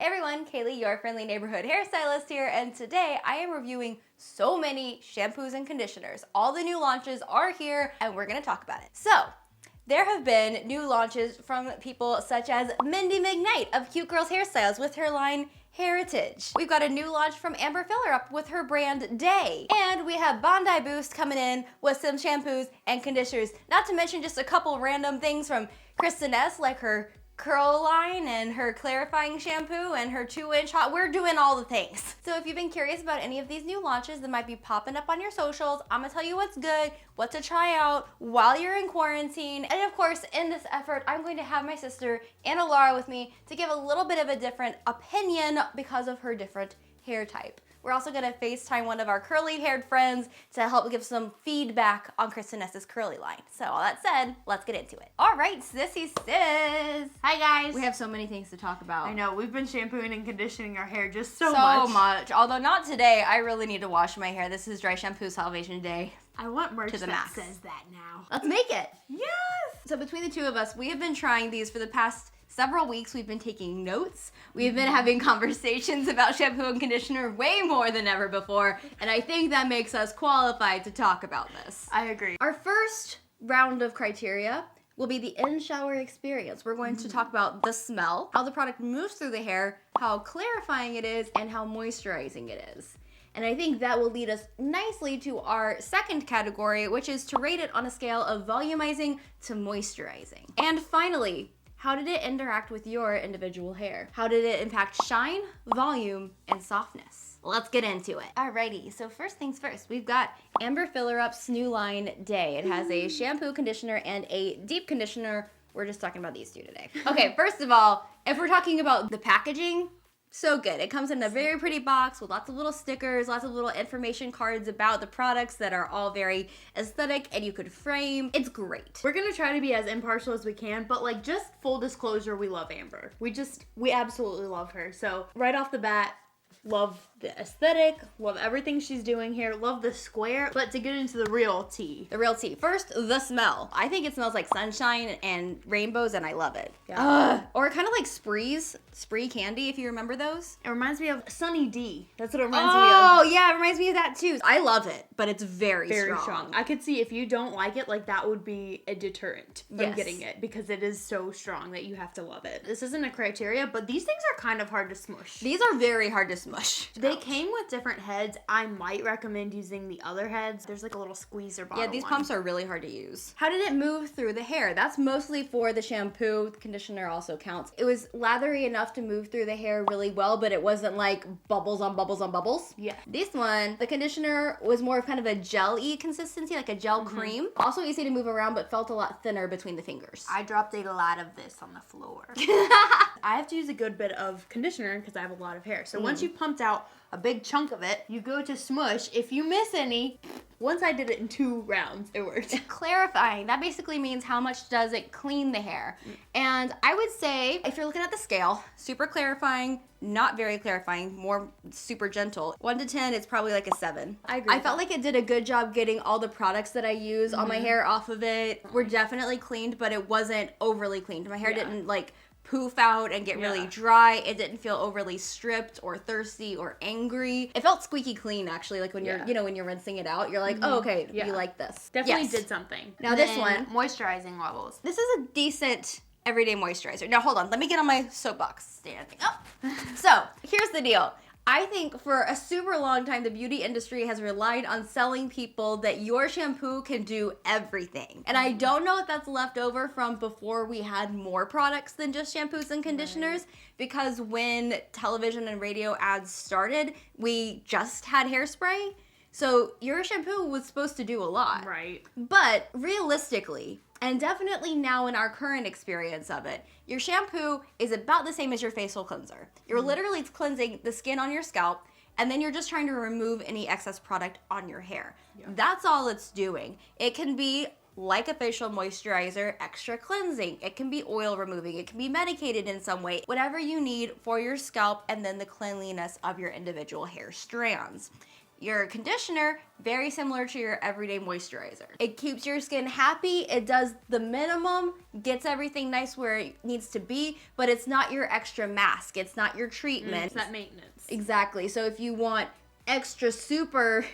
Hey everyone, Kaylee, your friendly neighborhood hairstylist here, and today I am reviewing so many shampoos and conditioners. All the new launches are here, and we're gonna talk about it. So, there have been new launches from people such as Mindy McKnight of Cute Girls Hairstyles with her line Hairitage. We've got a new launch from Amber Fillerup with her brand Day. And we have Bondi Boost coming in with some shampoos and conditioners. Not to mention just a couple random things from Kristin Ess, like her curl line and her clarifying shampoo and her 2-inch hot. We're doing all the things. So if you've been curious about any of these new launches that might be popping up on your socials, I'm gonna tell you what's good, what to try out while you're in quarantine. And of course, in this effort, I'm going to have my sister Anna Laura with me to give a little bit of a different opinion because of her different hair type. We're also gonna FaceTime one of our curly-haired friends to help give some feedback on Kristin Ess's curly line. So all that said, let's get into it. All right, sissy sis. Hi guys. We have so many things to talk about. I know, we've been shampooing and conditioning our hair just so much. Although not today, I really need to wash my hair. This is Dry Shampoo Salvation Day. I want merch to the that max. says that now. Let's make it. Yes! So between the two of us, we have been trying these for the past several weeks. We've been taking notes. We've been having conversations about shampoo and conditioner way more than ever before, and I think that makes us qualified to talk about this. I agree. Our first round of criteria will be the in-shower experience. We're going to talk about the smell, how the product moves through the hair, how clarifying it is, and how moisturizing it is. And I think that will lead us nicely to our second category, which is to rate it on a scale of volumizing to moisturizing. And finally, how did it interact with your individual hair? How did it impact shine, volume, and softness? Let's get into it. Alrighty, so first things first, we've got Amber Fillerup's new line Day. It has a shampoo, conditioner, and a deep conditioner. We're just talking about these two today. Okay, first of all, if we're talking about the packaging, so good. It comes in a very pretty box with lots of little stickers, lots of little information cards about the products that are all very aesthetic and you could frame. It's great. We're gonna try to be as impartial as we can, but like just full disclosure, we love Amber. We absolutely love her. So right off the bat, love the aesthetic, love everything she's doing here, love the square, but to get into the real tea. The real tea. First, the smell. I think it smells like sunshine and rainbows and I love it. Yeah. Or kind of like spree candy, if you remember those. It reminds me of Sunny D. That's what it reminds me of. Oh, yeah, it reminds me of that too. I love it, but it's very strong. I could see if you don't like it, like that would be a deterrent from getting it because it is so strong that you have to love it. This isn't a criteria, but these things are kind of hard to smush. These are very hard to smush. They came with different heads. I might recommend using the other heads. There's like a little squeezer bottle. Yeah, these pumps are really hard to use. How did it move through the hair? That's mostly for the shampoo. The conditioner also counts. It was lathery enough to move through the hair really well, but it wasn't like bubbles on bubbles on bubbles. Yeah. This one, the conditioner was more of kind of a gel-y consistency, like a gel cream. Also easy to move around, but felt a lot thinner between the fingers. I dropped a lot of this on the floor. I have to use a good bit of conditioner because I have a lot of hair. So once you've pumped out a big chunk of it, you go to smush. If you miss any, once I did it in 2 rounds, it worked. Clarifying, that basically means how much does it clean the hair. And I would say, if you're looking at the scale, super clarifying, not very clarifying, more super gentle. 1 to 10, it's probably like a 7. I agree. I felt like it did a good job getting all the products that I use on my hair off of it. Were definitely cleaned, but it wasn't overly cleaned. My hair didn't like poof out and get really dry. It didn't feel overly stripped or thirsty or angry. It felt squeaky clean actually, like when you're, you know, when you're rinsing it out, you're like, oh, okay, you like this. Definitely did something. Now this one, moisturizing levels. this is a decent everyday moisturizer. Now hold on, let me get on my soapbox stand. Oh. So here's the deal. I think for a super long time, the beauty industry has relied on selling people that your shampoo can do everything. And I don't know if that's left over from before we had more products than just shampoos and conditioners, because when television and radio ads started, we just had hairspray. So your shampoo was supposed to do a lot. Right. But realistically, and definitely now in our current experience of it, your shampoo is about the same as your facial cleanser. You're literally cleansing the skin on your scalp, and then you're just trying to remove any excess product on your hair. That's all it's doing. It can be like a facial moisturizer, extra cleansing. It can be oil removing. It can be medicated in some way. Whatever you need for your scalp and then the cleanliness of your individual hair strands. your conditioner, very similar to your everyday moisturizer. It keeps your skin happy, it does the minimum, gets everything nice where it needs to be, but it's not your extra mask, it's not your treatment. It's that maintenance. Exactly. So if you want extra super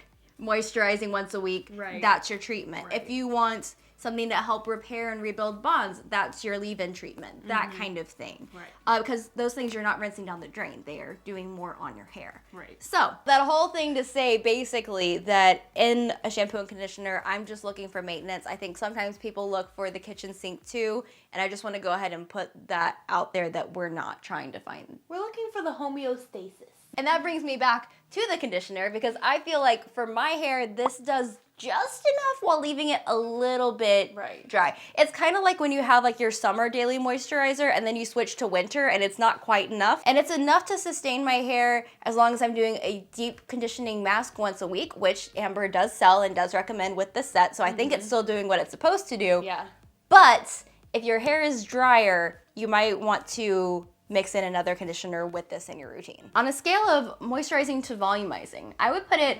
moisturizing once a week, Right. that's your treatment. Right. If you want something to help repair and rebuild bonds, that's your leave-in treatment, that kind of thing. Right. Because those things you're not rinsing down the drain, they are doing more on your hair. Right. So that whole thing to say basically that in a shampoo and conditioner, I'm just looking for maintenance. I think sometimes people look for the kitchen sink too, and I just want to go ahead and put that out there that we're not trying to find. We're looking for the homeostasis. And that brings me back to the conditioner because I feel like for my hair, this does just enough while leaving it a little bit Right. dry. It's kind of like when you have like your summer daily moisturizer and then you switch to winter and it's not quite enough. And it's enough to sustain my hair as long as I'm doing a deep conditioning mask once a week, which Amber does sell and does recommend with the set. So I think it's still doing what it's supposed to do. Yeah. But if your hair is drier, you might want to mix in another conditioner with this in your routine. On a scale of moisturizing to volumizing, I would put it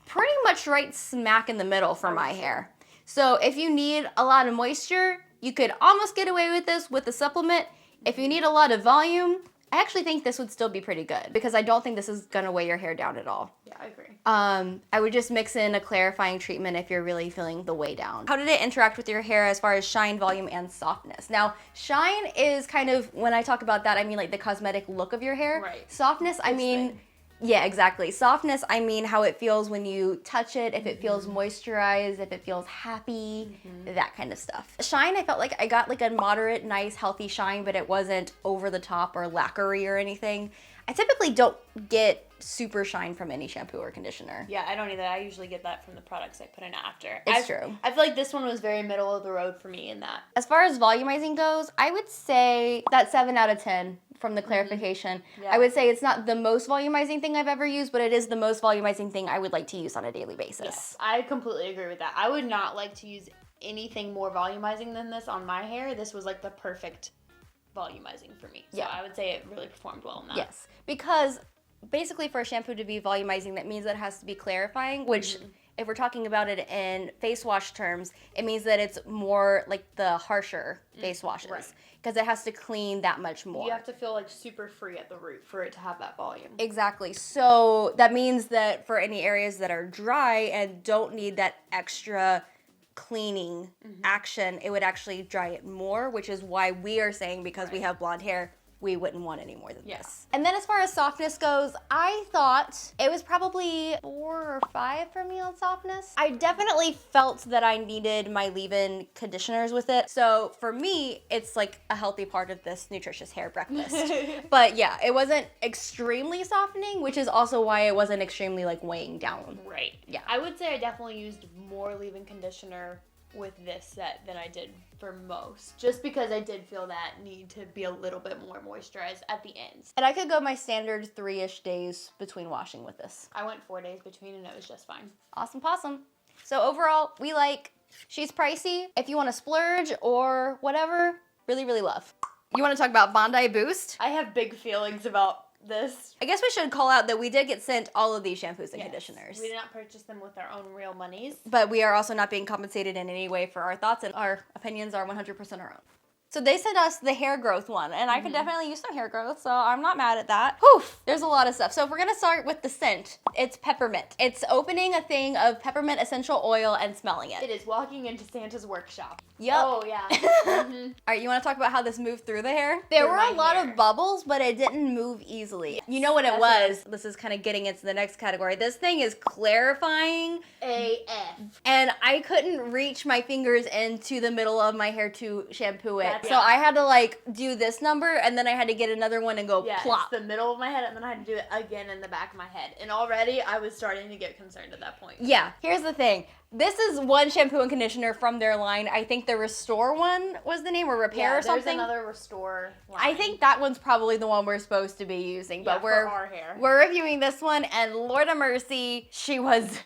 pretty much right smack in the middle for my hair. So if you need a lot of moisture, you could almost get away with this with a supplement. If you need a lot of volume, I actually think this would still be pretty good because I don't think this is gonna weigh your hair down at all. Yeah, I agree. I would just mix in a clarifying treatment if you're really feeling the way down. How did it interact with your hair as far as shine, volume, and softness? Now, shine is kind of, when I talk about that, I mean like the cosmetic look of your hair. Right. Softness, I mean, thing. yeah, exactly. Softness, I mean how it feels when you touch it, if it feels moisturized, if it feels happy, that kind of stuff. Shine, I felt like I got like a moderate, nice, healthy shine, but it wasn't over the top or lacquery or anything. I typically don't get super shine from any shampoo or conditioner. Yeah, I don't either. I usually get that from the products I put in after. It's true. I feel like this one was very middle of the road for me in that. As far as volumizing goes, I would say that 7 out of 10 from the clarification. Yeah. I would say it's not the most volumizing thing I've ever used, but it is the most volumizing thing I would like to use on a daily basis. Yes, I completely agree with that. I would not like to use anything more volumizing than this on my hair. This was like the perfect volumizing for me. So Yeah. I would say it really performed well in that. Yes, because basically for a shampoo to be volumizing, that means that it has to be clarifying, which if we're talking about it in face wash terms, it means that it's more like the harsher face washes right. because it has to clean that much more. You have to feel like super free at the root for it to have that volume. Exactly. So that means that for any areas that are dry and don't need that extra cleaning action, it would actually dry it more, which is why we are saying because we have blonde hair, we wouldn't want any more than this. And then as far as softness goes, I thought it was probably 4 or 5 for me on softness. I definitely felt that I needed my leave-in conditioners with it. So for me, it's like a healthy part of this nutritious hair breakfast. But yeah, it wasn't extremely softening, which is also why it wasn't extremely like weighing down. Right. Yeah. I would say I definitely used more leave-in conditioner with this set than I did for most, just because I did feel that need to be a little bit more moisturized at the ends. And I could go my standard 3-ish days between washing with this. I went 4 days between and it was just fine. Awesome possum. So overall, we like, she's pricey. If you want to splurge or whatever, really, really love. You want to talk about Bondi Boost? I have big feelings about this. I guess we should call out that we did get sent all of these shampoos and conditioners. We did not purchase them with our own real monies. But we are also not being compensated in any way for our thoughts, and our opinions are 100% our own. So they sent us the hair growth one, and I could definitely use some hair growth, so I'm not mad at that. Whew, there's a lot of stuff. So if we're gonna start with the scent, it's peppermint. It's opening a thing of peppermint essential oil and smelling it. It is walking into Santa's workshop. Yep. Oh, yeah. All right, you want to talk about how this moved through the hair? There Through were my a lot hair. of bubbles, but it didn't move easily. You know what it was? This is kind of getting into the next category. This thing is clarifying, AF. and I couldn't reach my fingers into the middle of my hair to shampoo it. That's- So I had to like do this number, and then I had to get another one and go Yeah, plop. it's the middle of my head, and then I had to do it again in the back of my head. And already I was starting to get concerned at that point. Yeah, here's the thing. This is one shampoo and conditioner from their line. I think the Restore one was the name, or Repair or something. There's another Restore line. I think that one's probably the one we're supposed to be using, but Yeah, we're for our hair. we're reviewing this one, and Lord of mercy, she was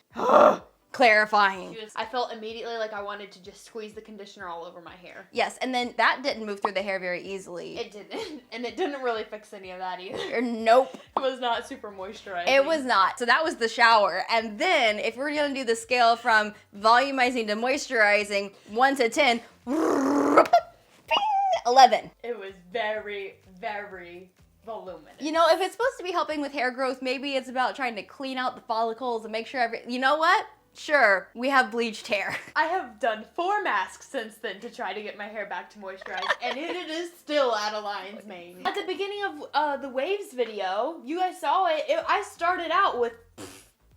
clarifying. I felt immediately like I wanted to just squeeze the conditioner all over my hair. Yes, and then that didn't move through the hair very easily. It didn't, and it didn't really fix any of that either. Nope. It was not super moisturizing. It was not. So that was the shower. And then if we're gonna do the scale from volumizing to moisturizing, 1 to 10, 11. It was very, very voluminous. You know, if it's supposed to be helping with hair growth, maybe it's about trying to clean out the follicles and make sure you know what? Sure, we have bleached hair. I have done 4 masks since then to try to get my hair back to moisturize, and it is still out of lion's mane. At the beginning of the waves video, you guys saw it. I started out with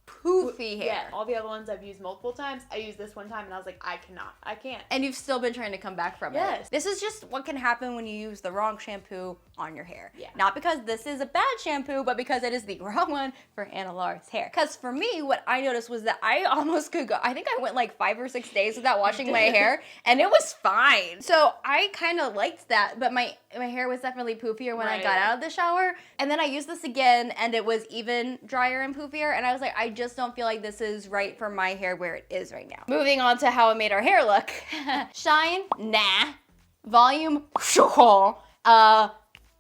Poofy hair. Yeah, all the other ones I've used multiple times. I used this one time and I was like, I can't. And you've still been trying to come back from it. Yes. This is just what can happen when you use the wrong shampoo on your hair. Yeah. Not because this is a bad shampoo, but because it is the wrong one for Anna Laura's hair. Because for me, what I noticed was that I almost could go, I think I went like 5 or 6 days without washing my hair, and it was fine. So I kind of liked that, but my hair was definitely poofier when I got out of the shower. And then I used this again, and it was even drier and poofier, and I was like, I just don't feel like this is right for my hair where it is right now. Moving on to how it made our hair look. Shine, nah. Volume, sure.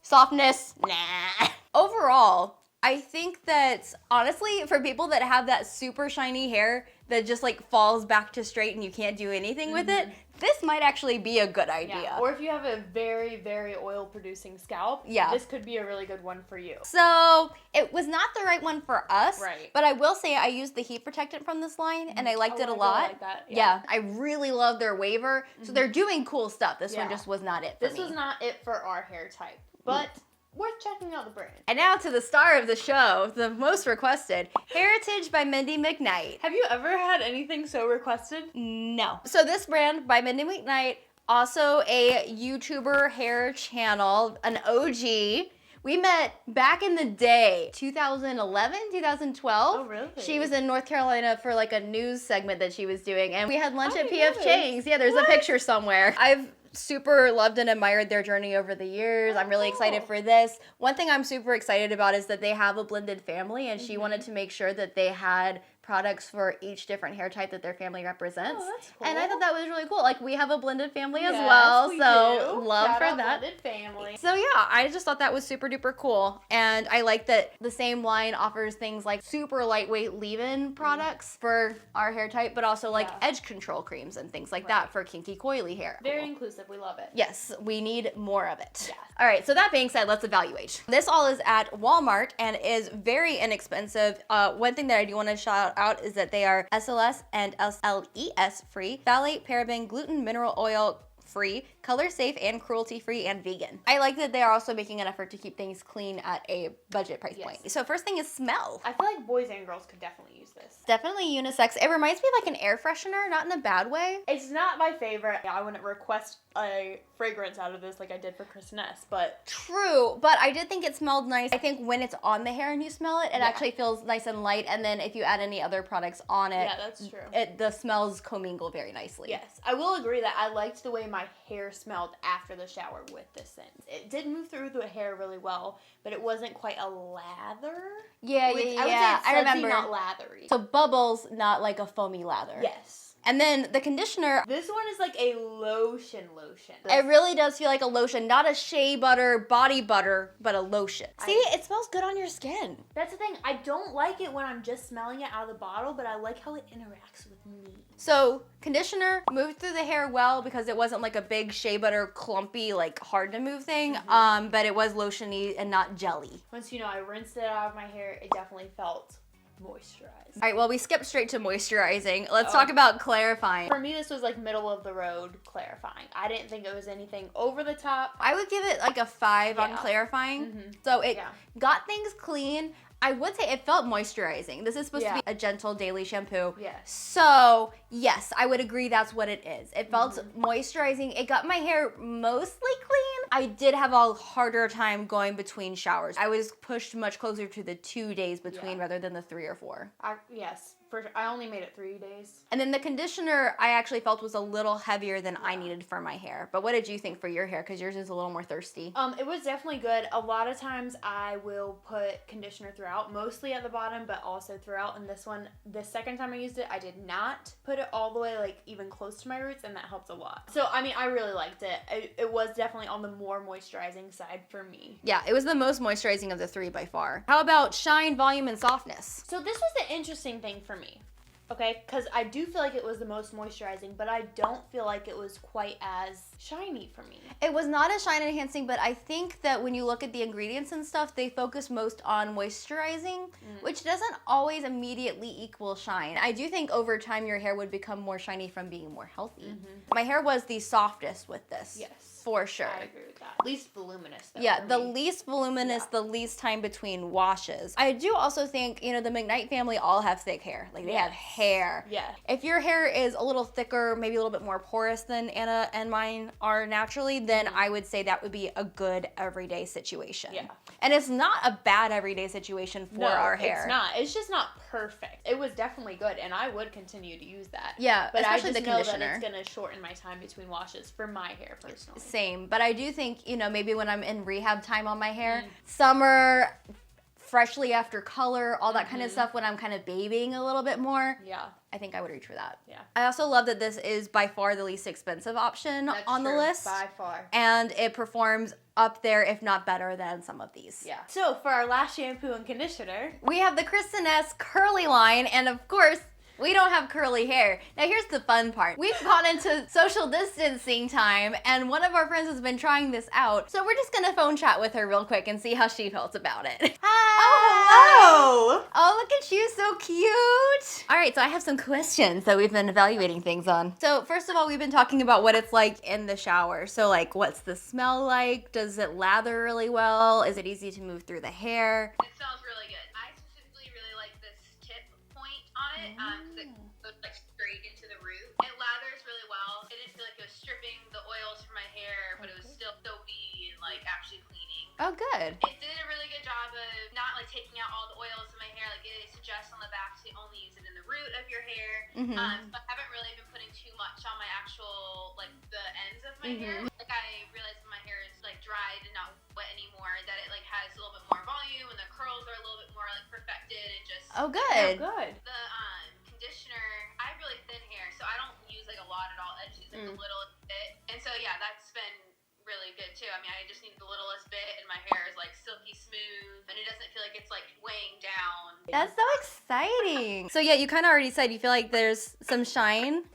Softness, nah. Overall, I think that honestly, for people that have that super shiny hair that just like falls back to straight and you can't do anything with it, this might actually be a good idea. Yeah. Or if you have a very, very oil producing scalp, this could be a really good one for you. So it was not the right one for us, right? But I will say I used the heat protectant from this line and I liked it a lot. I like that. Yeah, I really love their waver. So they're doing cool stuff. This one just was not it for me. This was not it for our hair type, but worth checking out the brand. And now to the star of the show, the most requested, Hairitage by Mindy McKnight. Have you ever had anything so requested? No. So this brand by Mindy McKnight, also a YouTuber hair channel, an OG. We met back in the day, 2011, 2012. Oh, really? She was in North Carolina for like a news segment that she was doing, and we had lunch at PF Chang's. Yeah, there's a picture somewhere. I've super loved and admired their journey over the years. I'm really excited for this. One thing I'm super excited about is that they have a blended family, and she wanted to make sure that they had products for each different hair type that their family represents. Oh, that's cool. And I thought that was really cool. Like, we have a blended family as well, so love Shout for out that. Blended family. So yeah, I just thought that was super duper cool. And I like that the same line offers things like super lightweight leave-in products for our hair type, but also like edge control creams and things like that for kinky coily hair. Very inclusive. We love it. Yes, we need more of it. Yes. All right, so that being said, let's evaluate. This all is at Walmart and is very inexpensive. One thing that I do want to shout out is that they are SLS and SLES free, phthalate, paraben, gluten, mineral oil free, color safe, and cruelty free, and vegan. I like that they are also making an effort to keep things clean at a budget price point. So first thing is smell. I feel like boys and girls could definitely use this. Definitely unisex. It reminds me of like an air freshener, not in a bad way. It's not my favorite. I wouldn't request a fragrance out of this like I did for Kristin Ess, but true, but I did think it smelled nice. I think when it's on the hair and you smell it, it actually feels nice and light, and then if you add any other products on it, that's true. The smells commingle very nicely. Yes, I will agree that I liked the way my hair smelled after the shower with this scent. It did move through the hair really well, but it wasn't quite a lather. Yeah. I would say it's I remember. not lathery. So bubbles, not like a foamy lather. Yes. And then the conditioner. This one is like a lotion. It really does feel like a lotion, not a shea butter, body butter, but a lotion. See, it smells good on your skin. That's the thing. I don't like it when I'm just smelling it out of the bottle, but I like how it interacts with me. So conditioner moved through the hair well because it wasn't like a big shea butter clumpy, like hard to move thing. But it was lotiony and not jelly. Once I rinsed it out of my hair, it definitely felt moisturized. All right, well, we skipped straight to moisturizing. Let's talk about clarifying. For me, this was like middle of the road clarifying. I didn't think it was anything over the top. I would give it like a 5 on clarifying. So it got things clean. I would say it felt moisturizing. This is supposed to be a gentle daily shampoo. Yes. So, yes, I would agree that's what it is. It felt moisturizing. It got my hair mostly clean. I did have a harder time going between showers. I was pushed much closer to the 2 days between rather than the 3 or 4. Yes, I only made it 3 days. And then the conditioner I actually felt was a little heavier than I needed for my hair. But what did you think for your hair? Because yours is a little more thirsty. It was definitely good. A lot of times I will put conditioner throughout, mostly at the bottom, but also throughout. And this one, the second time I used it, I did not put it all the way, like, even close to my roots, and that helped a lot. So, I mean, I really liked it. It was definitely on the more moisturizing side for me. Yeah, it was the most moisturizing of the 3 by far. How about shine, volume, and softness? So this was the interesting thing for me. Okay, because I do feel like it was the most moisturizing, but I don't feel like it was quite as shiny for me. It was not as shine enhancing, but I think that when you look at the ingredients and stuff, they focus most on moisturizing, which doesn't always immediately equal shine. I do think over time your hair would become more shiny from being more healthy. My hair was the softest with this. Yes. For sure. I agree with that. Least voluminous, though. Yeah, for the me. least voluminous, the least time between washes. I do also think, you know, the McKnight family all have thick hair. Like, they have hair. Yeah. If your hair is a little thicker, maybe a little bit more porous than Anna and mine are naturally, then I would say that would be a good everyday situation. Yeah. And it's not a bad everyday situation for our hair. It's not. It's just not perfect. It was definitely good, and I would continue to use that. Yeah, but especially I just the know conditioner. that it's going to shorten my time between washes for my hair personally. Same, but I do think, you know, maybe when I'm in rehab time on my hair, summer, freshly after color, all that kind of stuff, when I'm kind of babying a little bit more, Yeah. I think I would reach for that. Yeah. I also love that this is by far the least expensive option That's on the true, list. by far. And it performs up there, if not better than some of these. Yeah. So for our last shampoo and conditioner, We have the Kristin Ess curly line, and of course, we don't have curly hair. Now here's the fun part. We've gone into social distancing time, and one of our friends has been trying this out. So we're just gonna phone chat with her real quick and see how she felt about it. Hi! hello. Oh, look at you, so cute. All right, so I have some questions that we've been evaluating things on. So first of all, we've been talking about what it's like in the shower. So like, what's the smell like? Does it lather really well? Is it easy to move through the hair? It smells really good. I specifically really like this tip point on it because it goes like straight into the root. It lathers really well. I didn't feel like it was stripping the oils from my hair, but it was still soapy and like actually cleaning. Oh, good. It did a really good job of not like taking out all the oils in my hair. Like it suggests on the back to only use it in the root of your hair. But I haven't really been putting too much on my actual like the ends of my hair. Like I realized when my hair is like dried and not wet anymore that it like has a little bit more volume and the curls are a little bit more like perfected and just Oh, good. Good. the conditioner. I have really thin hair, so I don't use like a lot at all. I just use like a little bit, and so yeah, that's been really good too. I mean, I just need the littlest bit, and my hair is like silky smooth, and it doesn't feel like it's like weighing down. That's so exciting. So yeah, you kind of already said you feel like there's some shine.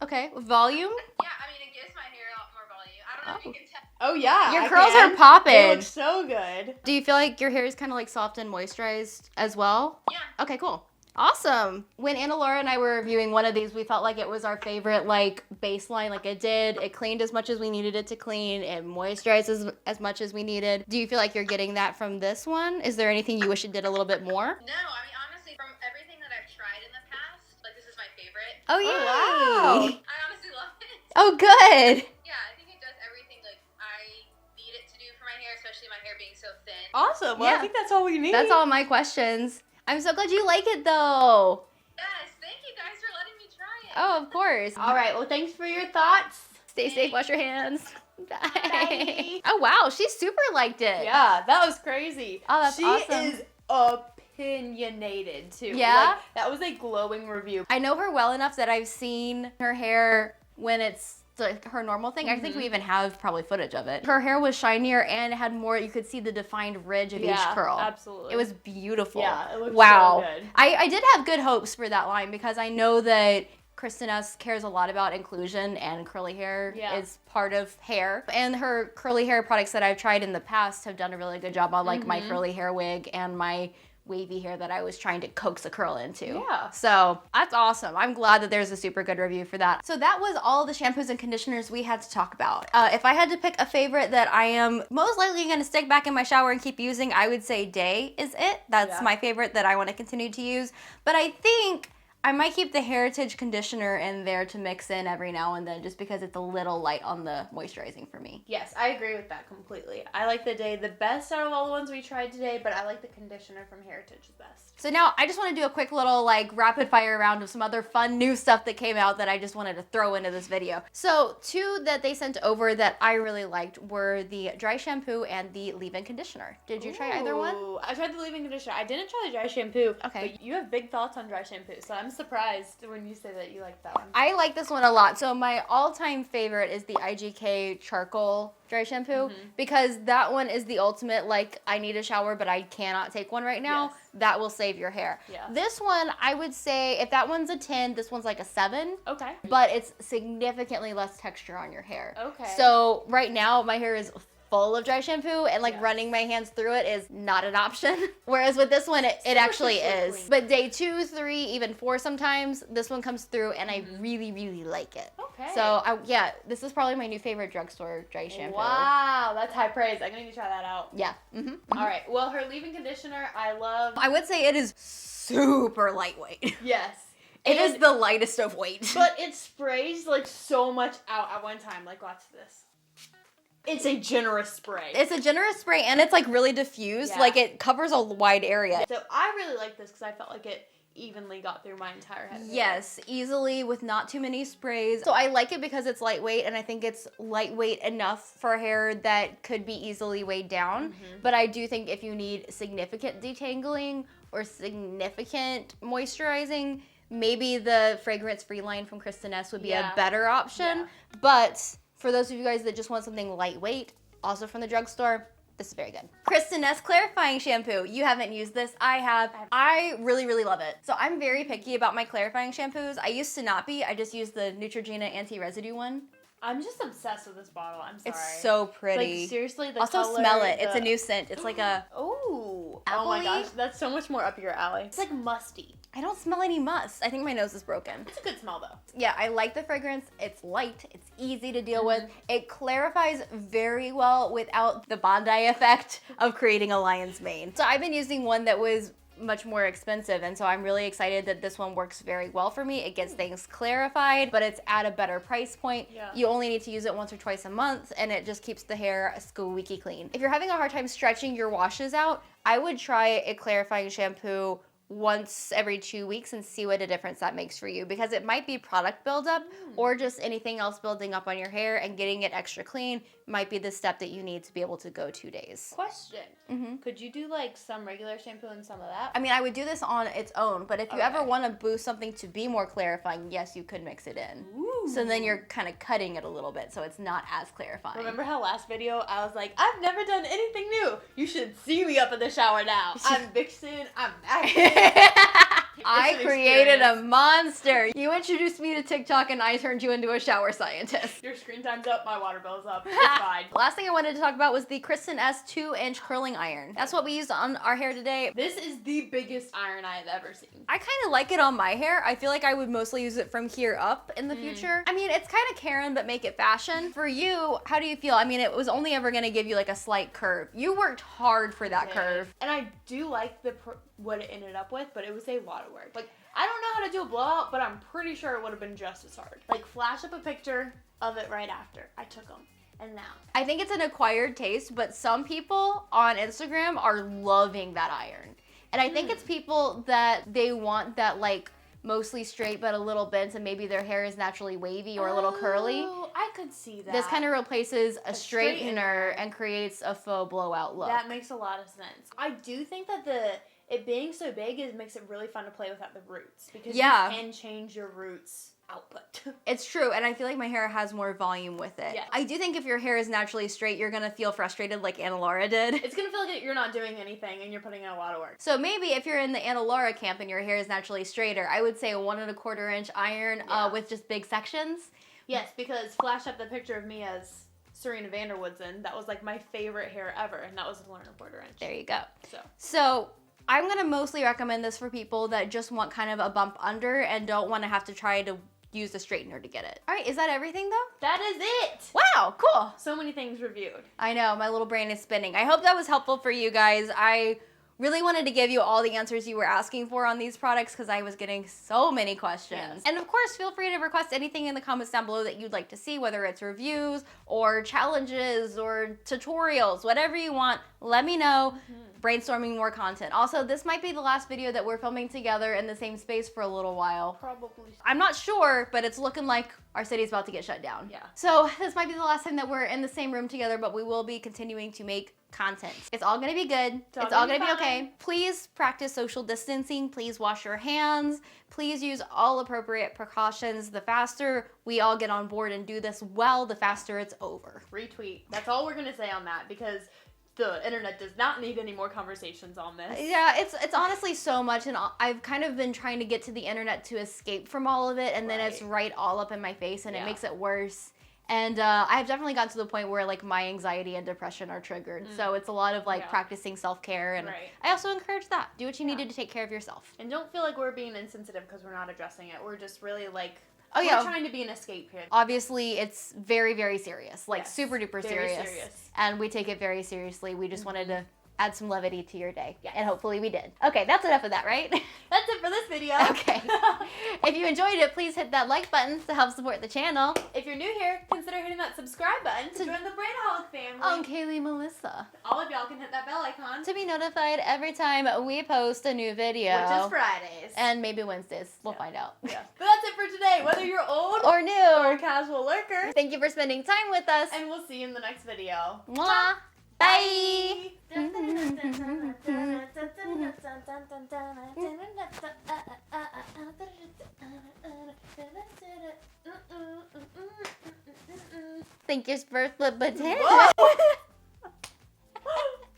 Okay, volume? Yeah, I mean, it gives my hair a lot more volume. I don't know if you can tell. Oh yeah. Your I curls can. are popping. They look so good. Do you feel like your hair is kind of like soft and moisturized as well? Yeah. Okay, cool. Awesome. When Anna Laura and I were reviewing one of these, we felt like it was our favorite like baseline. Like it cleaned as much as we needed it to clean. It moisturized as much as we needed. Do you feel like you're getting that from this one? Is there anything you wish it did a little bit more? No, I mean, honestly, from everything that I've tried in the past, like this is my favorite. Oh, yeah. wow. I honestly love it. Oh, good. Yeah, I think it does everything like I need it to do for my hair, especially my hair being so thin. Awesome. Well, Yeah. I think that's all we need. That's all my questions. I'm so glad you like it though. Yes, thank you guys for letting me try it. Oh, of course. All right. Well, thanks for your thoughts. Stay safe, wash your hands. Bye. Bye. Oh, wow. She super liked it. Yeah, that was crazy. Oh, that's she awesome. is opinionated too. Yeah? Like, that was a glowing review. I know her well enough that I've seen her hair when it's like her normal thing. I think we even have probably footage of it. Her hair was shinier and had more, you could see the defined ridge of each curl. Absolutely. It was beautiful. Yeah, it looked wow. so good. I did have good hopes for that line because I know that Kristin Ess cares a lot about inclusion, and curly hair is part of hair. And her curly hair products that I've tried in the past have done a really good job on like my curly hair wig and my wavy hair that I was trying to coax a curl into. Yeah. So that's awesome. I'm glad that there's a super good review for that. So that was all the shampoos and conditioners we had to talk about. If I had to pick a favorite that I am most likely going to stick back in my shower and keep using, I would say Day is it. That's my favorite that I want to continue to use. But I think I might keep the Heritage conditioner in there to mix in every now and then just because it's a little light on the moisturizing for me. Yes, I agree with that completely. I like the best out of all the ones we tried today, but I like the conditioner from Hairitage the best. So now I just want to do a quick little like rapid fire round of some other fun new stuff that came out that I just wanted to throw into this video. So 2 that they sent over that I really liked were the dry shampoo and the leave-in conditioner. Did you try either one? I tried the leave-in conditioner. I didn't try the dry shampoo. Okay. But you have big thoughts on dry shampoo, so I'm surprised when you say that you like that one. I like this one a lot. So my all-time favorite is the IGK charcoal dry shampoo because that one is the ultimate, like, I need a shower but I cannot take one right now. Yes. That will save your hair. Yeah. This one, I would say, if that one's a 10, this one's like a 7. Okay. But it's significantly less texture on your hair. Okay. So right now, my hair is full of dry shampoo and like running my hands through it is not an option. Whereas with this one, it actually is. Clean. But day 2, 3, even 4 sometimes, this one comes through and I really, really like it. Okay. So yeah, this is probably my new favorite drugstore dry shampoo. Wow, that's high praise. I'm gonna need to try that out. Yeah. All right. Well, her leave-in conditioner, I love. I would say it is super lightweight. Yes. It is the lightest of weight. But it sprays like so much out at one time. Like, watch this. It's a generous spray. It's a generous spray and it's like really diffused. Yeah. Like it covers a wide area. So I really like this because I felt like it evenly got through my entire head. Yes, easily with not too many sprays. So I like it because it's lightweight and I think it's lightweight enough for hair that could be easily weighed down. But I do think if you need significant detangling or significant moisturizing, maybe the fragrance-free line from Kristin Ess would be a better option. Yeah. But for those of you guys that just want something lightweight, also from the drugstore, this is very good. Kristin Ess clarifying shampoo. You haven't used this. I have. I really, really love it. So I'm very picky about my clarifying shampoos. I used to not be. I just used the Neutrogena anti-residue one. I'm just obsessed with this bottle. I'm sorry. It's so pretty. Like, seriously, the also color, smell it. It's a new scent. It's like a Oh my apple-y? gosh, that's so much more up your alley. It's like musty. I don't smell any must. I think my nose is broken. It's a good smell though. Yeah, I like the fragrance. It's light. It's easy to deal with. It clarifies very well without the Bondi effect of creating a lion's mane. So I've been using one that was much more expensive, and so I'm really excited that this one works very well for me. It gets things clarified, but it's at a better price point. Yeah. You only need to use it once or twice a month, and it just keeps the hair squeaky clean. If you're having a hard time stretching your washes out, I would try a clarifying shampoo once every 2 weeks and see what a difference that makes for you, because it might be product buildup or just anything else building up on your hair, and getting it extra clean might be the step that you need to be able to go 2 days. Question. Could you do like some regular shampoo and some of that? I mean, I would do this on its own, but if you ever want to boost something to be more clarifying, yes, you could mix it in. Ooh. So then you're kind of cutting it a little bit so it's not as clarifying. Remember how last video I was like, I've never done anything new. You should see me up in the shower now. I'm Vixen. I'm acting. I created a monster. You introduced me to TikTok and I turned you into a shower scientist. Your screen time's up, my water bill's up. It's fine. Last thing I wanted to talk about was the Kristin Ess 2-inch curling iron. That's what we used on our hair today. This is the biggest iron I've ever seen. I kind of like it on my hair. I feel like I would mostly use it from here up in the future. I mean, it's kind of Karen, but make it fashion. For you, how do you feel? I mean, it was only ever going to give you like a slight curve. You worked hard for that curve. And I do like what it ended up with, but it was a lot of work. Like, I don't know how to do a blowout, but I'm pretty sure it would have been just as hard. Like, flash up a picture of it right after. I took them. And now. I think it's an acquired taste, but some people on Instagram are loving that iron. And I think it's people that they want that like mostly straight but a little bent, and maybe their hair is naturally wavy or a little curly. Oh, I could see that. This kind of replaces a straightener straightener. and creates a faux blowout look. That makes a lot of sense. I do think that it being so big makes it really fun to play with at the roots, because you can change your roots output. It's true, and I feel like my hair has more volume with it. Yes. I do think if your hair is naturally straight, you're gonna feel frustrated like Anna Laura did. It's gonna feel like you're not doing anything and you're putting in a lot of work. So maybe if you're in the Anna Laura camp and your hair is naturally straighter, I would say a 1 1/4 inch iron with just big sections. Yes, because flash up the picture of me as Serena Vanderwoodson. That was like my favorite hair ever, and that was 1 1/4 inch. There you go. So I'm gonna mostly recommend this for people that just want kind of a bump under and don't want to have to try to use the straightener to get it. All right, is that everything though? that is it. Wow, cool. So many things reviewed. I know, my little brain is spinning. I hope that was helpful for you guys. I Really wanted to give you all the answers you were asking for on these products because I was getting so many questions. Yes. And of course, feel free to request anything in the comments down below that you'd like to see, whether it's reviews or challenges or tutorials, whatever you want, let me know. Brainstorming more content. Also, this might be the last video that we're filming together in the same space for a little while. Probably. I'm not sure, but it's looking like our city's about to get shut down. Yeah. So this might be the last time that we're in the same room together, but we will be continuing to make content. It's all gonna be good. It's all gonna be okay. Please practice social distancing. Please wash your hands. Please use all appropriate precautions. The faster we all get on board and do this well, the faster it's over. Retweet. That's all we're gonna say on that because the internet does not need any more conversations on this. Yeah, it's honestly so much, and I've kind of been trying to get to the internet to escape from all of it, and then it's right all up in my face, and it makes it worse. And I've definitely gotten to the point where like my anxiety and depression are triggered. So it's a lot of like practicing self-care, and I also encourage that. Do what you need to take care of yourself. And don't feel like we're being insensitive because we're not addressing it. We're just really like, we're trying to be an escape here. Obviously, it's very, very serious, like Yes, super duper very serious. And we take it very seriously. We just wanted to add some levity to your day. And hopefully we did. Okay, that's enough of that, right? That's it for this video. Okay. If you enjoyed it, please hit that like button to help support the channel. If you're new here, consider hitting that subscribe button to join the Brainaholic family. I'm Kayley Melissa. All of y'all can hit that bell icon. To be notified every time we post a new video. Which is Fridays. And maybe Wednesdays. We'll find out. Yeah. But that's it for today. Whether you're old Or new. or a casual lurker. Thank you for spending time with us. And we'll see you in the next video. Mwah. Bye. Thank you for the potato.